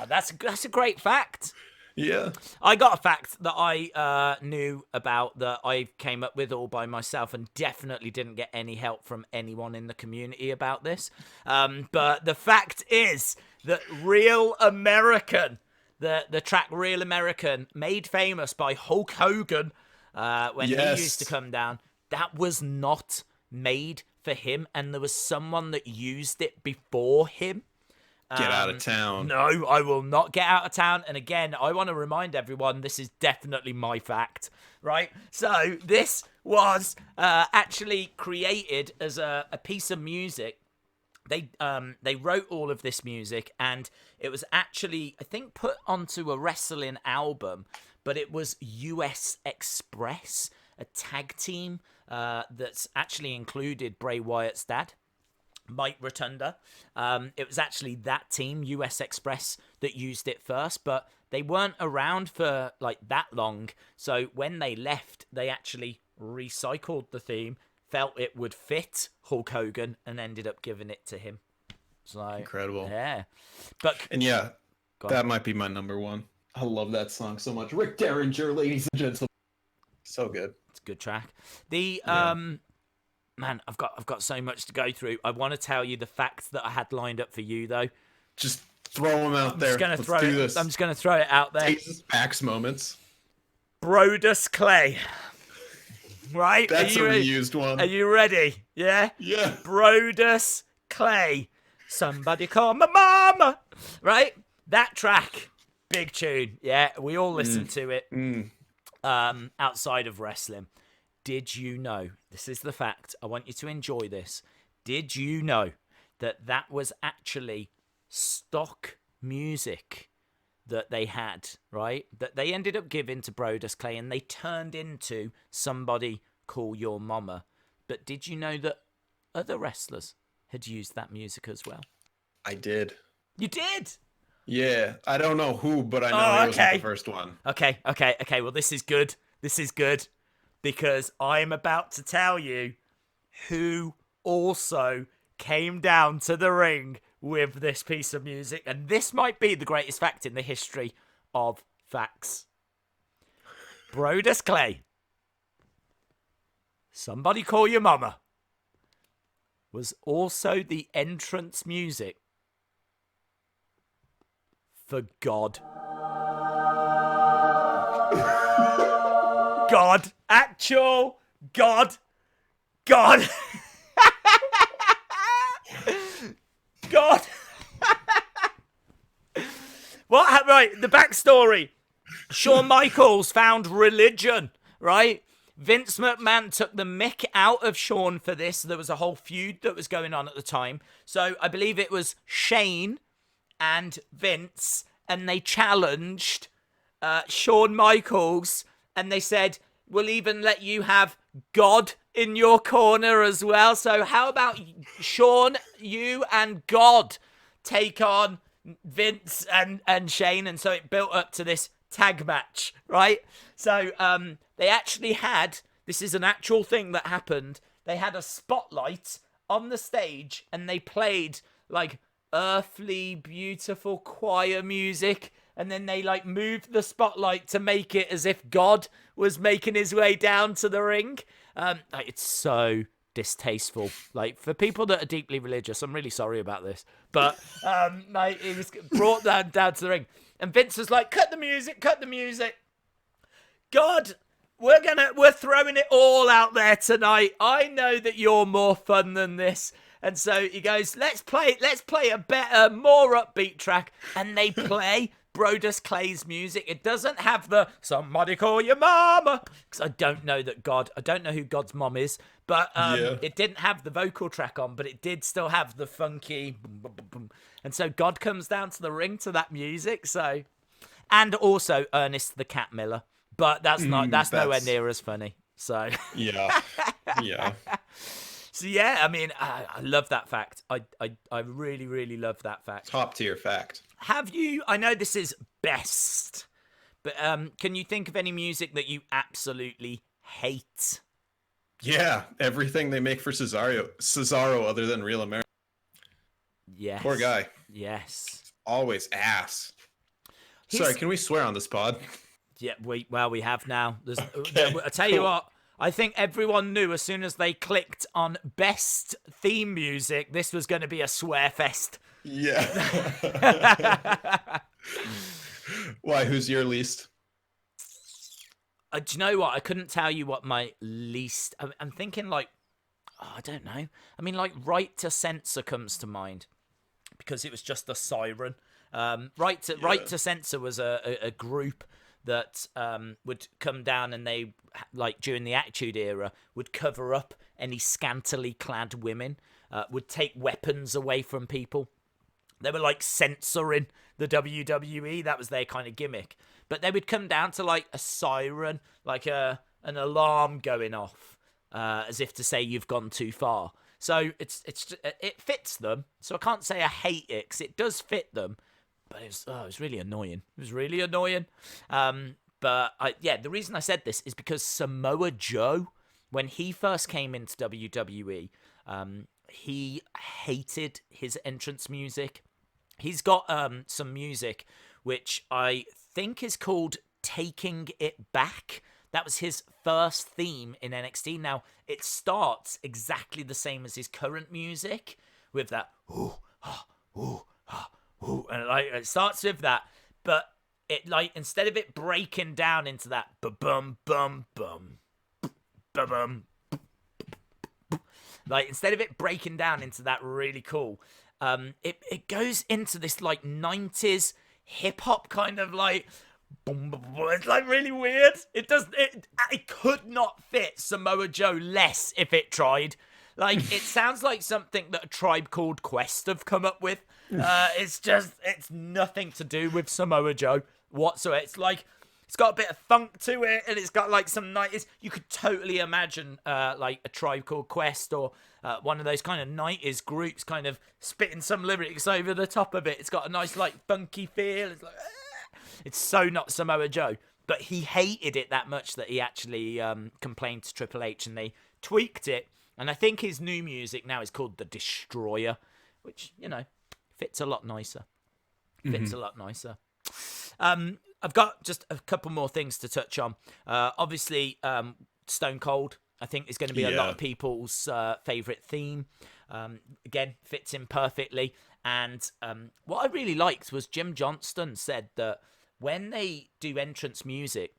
Speaker 1: that's a great fact.
Speaker 2: Yeah.
Speaker 1: I got a fact that I knew about that I came up with all by myself, and definitely didn't get any help from anyone in the community about this. But the fact is that Real American, the track Real American, made famous by Hulk Hogan when he used to come down, that was not made for him, and there was someone that used it before him.
Speaker 2: Get out of town.
Speaker 1: No, I will not get out of town. And again, I want to remind everyone, this is definitely my fact, right? So this was actually created as a piece of music. They wrote all of this music, and it was actually, I think, put onto a wrestling album, but it was US Express, a tag team that's actually included Bray Wyatt's dad, Mike Rotunda. It was actually that team, US Express, that used it first, but they weren't around for like that long. So when they left, they actually recycled the theme, felt it would fit Hulk Hogan, and ended up giving it to him. So
Speaker 2: Incredible.
Speaker 1: Yeah. But
Speaker 2: And yeah, that might be my number one. I love that song so much. Rick Derringer, ladies and gentlemen. So good.
Speaker 1: It's a good track. The
Speaker 2: Yeah.
Speaker 1: man, I've got so much to go through. I want to tell you the facts that I had lined up for you though.
Speaker 2: Just throw them out there.
Speaker 1: I'm
Speaker 2: Let's do this.
Speaker 1: just gonna throw it out there.
Speaker 2: Daze's Pax moments.
Speaker 1: Brodus Clay. Right?
Speaker 2: That's a reused one.
Speaker 1: Are you ready? Yeah?
Speaker 2: Yeah.
Speaker 1: Brodus Clay. Somebody call my mama. Right? That track. Big tune. Yeah, we all listen to it. Outside of wrestling. Did you know? This is the fact. I want you to enjoy this. Did you know that was actually stock music that they had, right? That they ended up giving to Brodus Clay, and they turned into Somebody Call Your Mama. But did you know that other wrestlers had used that music as well?
Speaker 2: I did.
Speaker 1: You did?
Speaker 2: Yeah. I don't know who, but I know he wasn't the first one.
Speaker 1: Okay. Well, this is good. This is good. Because I'm about to tell you who also came down to the ring with this piece of music. And this might be the greatest fact in the history of facts. Brodus Clay. Somebody Call Your Mama. Was also the entrance music for God. God. Actual God. God. God. What? Right, the backstory. Shawn Michaels found religion, right? Vince McMahon took the mick out of Shawn for this. There was a whole feud that was going on at the time. So I believe it was Shane and Vince, and they challenged Shawn Michaels, and they said, we'll even let you have God in your corner as well. So how about Shawn, you and God take on Vince and Shane? And so it built up to this tag match, right? So they actually had, this is an actual thing that happened, they had a spotlight on the stage, and they played like earthly beautiful choir music, and then they like moved the spotlight to make it as if God was making his way down to the ring. Like, it's so distasteful. Like, for people that are deeply religious, I'm really sorry about this, but like, it was brought down to the ring, and Vince was like, cut the music. God, we're throwing it all out there tonight. I know that you're more fun than this. And so he goes, let's play a better, more upbeat track. And they play Brodus Clay's music. It doesn't have the Somebody Call Your Mama, because I don't know who God's mom is, but It didn't have the vocal track on, but it did still have the funky boom, boom, boom, boom. And so God comes down to the ring to that music. So, and also Ernest the Cat Miller, but that's nowhere near as funny. So
Speaker 2: yeah.
Speaker 1: So yeah, I mean, I love that fact. I really, really love that fact.
Speaker 2: Top tier fact.
Speaker 1: Have you? I know this is best, but can you think of any music that you absolutely hate?
Speaker 2: Yeah, everything they make for Cesaro other than Real America.
Speaker 1: Yes.
Speaker 2: Poor guy.
Speaker 1: Yes.
Speaker 2: Always ass. Sorry, can we swear on this pod?
Speaker 1: Yeah, we have now.
Speaker 2: Okay,
Speaker 1: I tell you what. I think everyone knew as soon as they clicked on best theme music, this was going to be a swear fest.
Speaker 2: Yeah. Why? Who's your least?
Speaker 1: Do you know what? I couldn't tell you what my least... I'm thinking like... I don't know. I mean, like, Right to Censor comes to mind, because it was just a siren. Right to Censor was a group that would come down, and they, like, during the Attitude Era, would cover up any scantily clad women, would take weapons away from people. They were, like, censoring the WWE. That was their kind of gimmick. But they would come down to, like, a siren, like an alarm going off, as if to say you've gone too far. So it fits them. So I can't say I hate it, because it does fit them. But it was really annoying. It was really annoying. The reason I said this is because Samoa Joe when he first came into WWE, he hated his entrance music. He's got some music which I think is called Taking It Back. That was his first theme in NXT. Now, it starts exactly the same as his current music, with that ooh, ah, ooh, ah, ooh, and like it starts with that, but it like instead of it breaking down into that ba-bum bum bum ba-bum, like instead of it breaking down into that really cool, it goes into this like 90s hip hop kind of like boom, boom, boom. It's like really weird. It could not fit Samoa Joe less if it tried. Like it sounds like something that a Tribe Called Quest have come up with. It's nothing to do with Samoa Joe whatsoever. It's like it's got a bit of funk to it, and it's got like some nice. You could totally imagine like a Tribe Called Quest or one of those kind of 90s groups kind of spitting some lyrics over the top of it. It's got a nice like funky feel. It's like it's so not Samoa Joe, but he hated it that much that he actually complained to Triple H, and they tweaked it. And I think his new music now is called The Destroyer, which, you know, fits a lot nicer. Fits a lot nicer. I've got just a couple more things to touch on. Obviously, Stone Cold, I think, is going to be a lot of people's favourite theme. Again, fits in perfectly. And what I really liked was Jim Johnston said that when they do entrance music,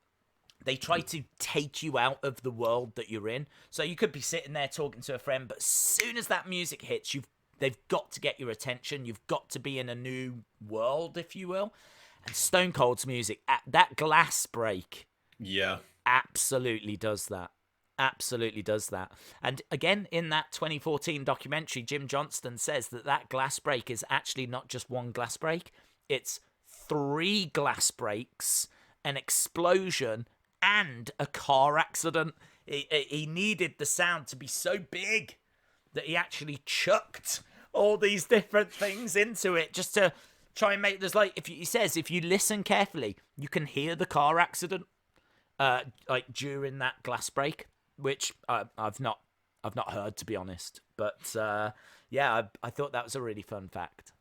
Speaker 1: they try to take you out of the world that you're in. So you could be sitting there talking to a friend, but as soon as that music hits, they've got to get your attention. You've got to be in a new world, if you will. And Stone Cold's music, that glass break, absolutely does that. Absolutely does that. And again, in that 2014 documentary, Jim Johnston says that glass break is actually not just one glass break. It's 3 glass breaks, an explosion, and a car accident. He needed the sound to be so big that he actually chucked all these different things into it just to try and make this like. He says if you listen carefully, you can hear the car accident, like during that glass break, which I've not heard, to be honest. But I thought that was a really fun fact.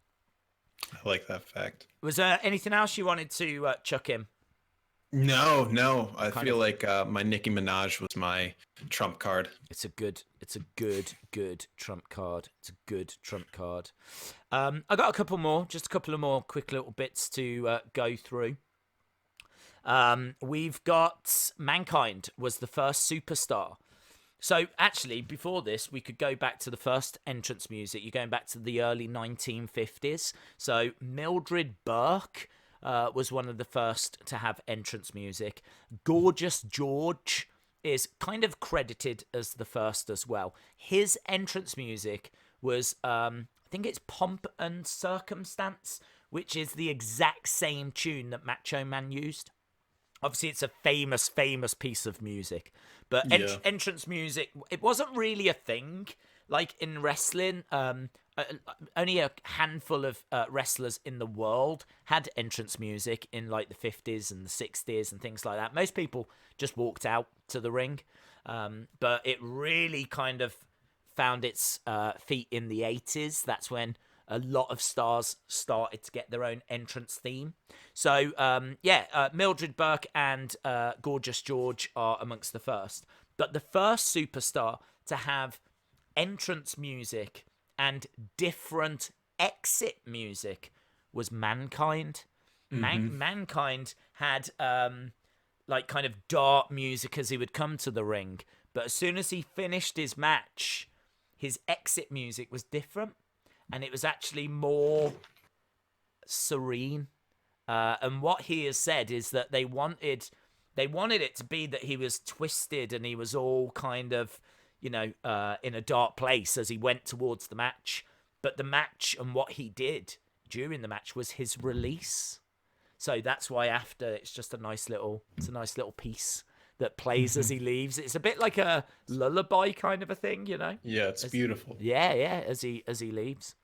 Speaker 2: I like that fact.
Speaker 1: Was there anything else you wanted to chuck in?
Speaker 2: No. I feel like my Nicki Minaj was my trump card.
Speaker 1: It's a good trump card. It's a good trump card. I got a couple of more quick little bits to go through. We've got Mankind was the first superstar. So actually, before this, we could go back to the first entrance music. You're going back to the early 1950s. So Mildred Burke was one of the first to have entrance music. Gorgeous George is kind of credited as the first as well. His entrance music was, I think it's Pomp and Circumstance, which is the exact same tune that Macho Man used. Obviously, it's a famous piece of music. But entrance music, it wasn't really a thing. Like in wrestling, only a handful of wrestlers in the world had entrance music in like the 50s and the 60s and things like that. Most people just walked out to the ring. But it really kind of found its feet in the 80s. That's when a lot of stars started to get their own entrance theme. So, Mildred Burke and Gorgeous George are amongst the first. But the first superstar to have entrance music and different exit music was Mankind. Mankind had like kind of dark music as he would come to the ring. But as soon as he finished his match, his exit music was different. And it was actually more serene. And what he has said is that they wanted it to be that he was twisted and he was all kind of, in a dark place as he went towards the match. But the match and what he did during the match was his release. So that's why after it's just a nice little piece that plays as he leaves. It's a bit like a lullaby kind of a thing, Yeah,
Speaker 2: it's beautiful.
Speaker 1: Yeah, as he leaves.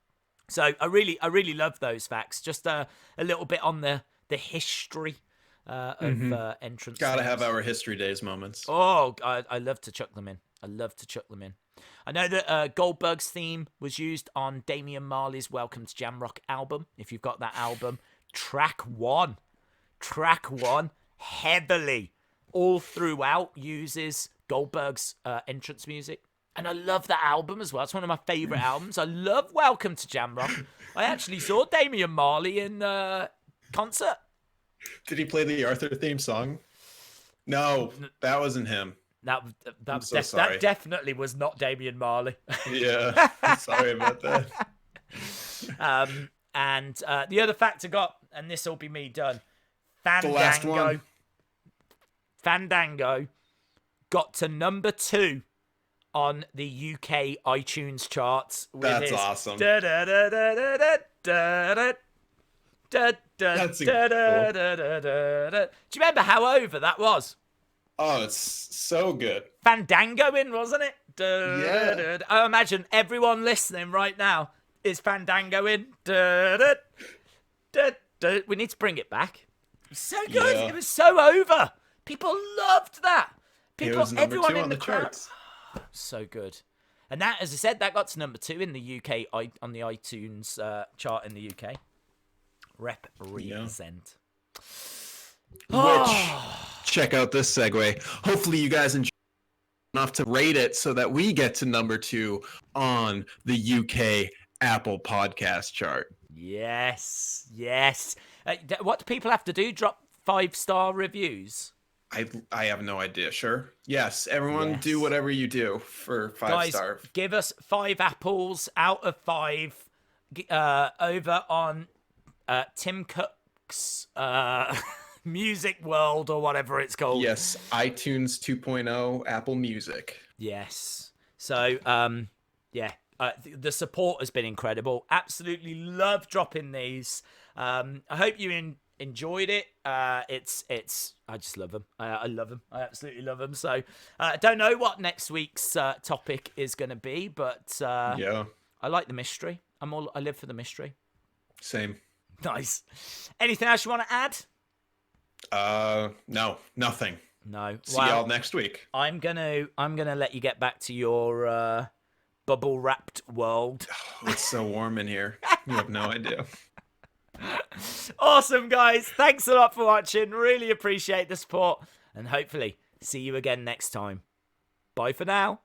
Speaker 1: So I really love those facts. Just a little bit on the history of entrance.
Speaker 2: Gotta have our History Days moments.
Speaker 1: Oh, I love to chuck them in. I love to chuck them in. I know that Goldberg's theme was used on Damian Marley's Welcome to Jamrock album. If you've got that album, track one, heavily all throughout uses Goldberg's entrance music. And I love that album as well. It's one of my favourite albums. I love Welcome to Jamrock. I actually saw Damian Marley in concert.
Speaker 2: Did he play the Arthur theme song? No, that wasn't him.
Speaker 1: That
Speaker 2: sorry.
Speaker 1: that definitely was not Damian Marley.
Speaker 2: Yeah, sorry about that.
Speaker 1: And the other fact I got, and this will be me done.
Speaker 2: The last one.
Speaker 1: Fandango got to number 2 on the UK iTunes charts.
Speaker 2: That's awesome.
Speaker 1: That's incredible. Do you remember how over that was?
Speaker 2: Oh, it's so good.
Speaker 1: Fandangoing, wasn't it?
Speaker 2: Yeah.
Speaker 1: I imagine everyone listening right now is Fandangoing. We need to bring it back. It was so good.
Speaker 2: Yeah.
Speaker 1: It was so over. People loved that.
Speaker 2: It was number
Speaker 1: everyone
Speaker 2: 2
Speaker 1: in
Speaker 2: on
Speaker 1: the
Speaker 2: the
Speaker 1: crowd.
Speaker 2: charts.
Speaker 1: So good. And that, as I said, that got to number 2 in the UK on the iTunes chart in the UK. Represent.
Speaker 2: Which, check out this segue. Hopefully you guys enjoy enough to rate it so that we get to number 2 on the UK Apple podcast chart.
Speaker 1: Yes. What do people have to do? Drop 5-star reviews?
Speaker 2: I have no idea. Sure. Yes. Everyone do whatever you do for 5-star.
Speaker 1: Guys, give us 5 apples out of 5 over on Tim Cook's Music World or whatever it's called.
Speaker 2: Yes. iTunes 2.0 Apple Music.
Speaker 1: Yes. So, the support has been incredible. Absolutely love dropping these. I hope you enjoyed it. I just love them. I love them. I absolutely love them. So I don't know what next week's topic is going to be, but I like the mystery. I live for the mystery.
Speaker 2: Same.
Speaker 1: Nice. Anything else you want to add?
Speaker 2: No, nothing.
Speaker 1: No.
Speaker 2: See y'all next week.
Speaker 1: I'm gonna let you get back to your bubble wrapped world.
Speaker 2: Oh, it's so warm in here. You have no idea.
Speaker 1: Awesome, guys. Thanks a lot for watching. Really appreciate the support, and hopefully see you again next time. Bye for now.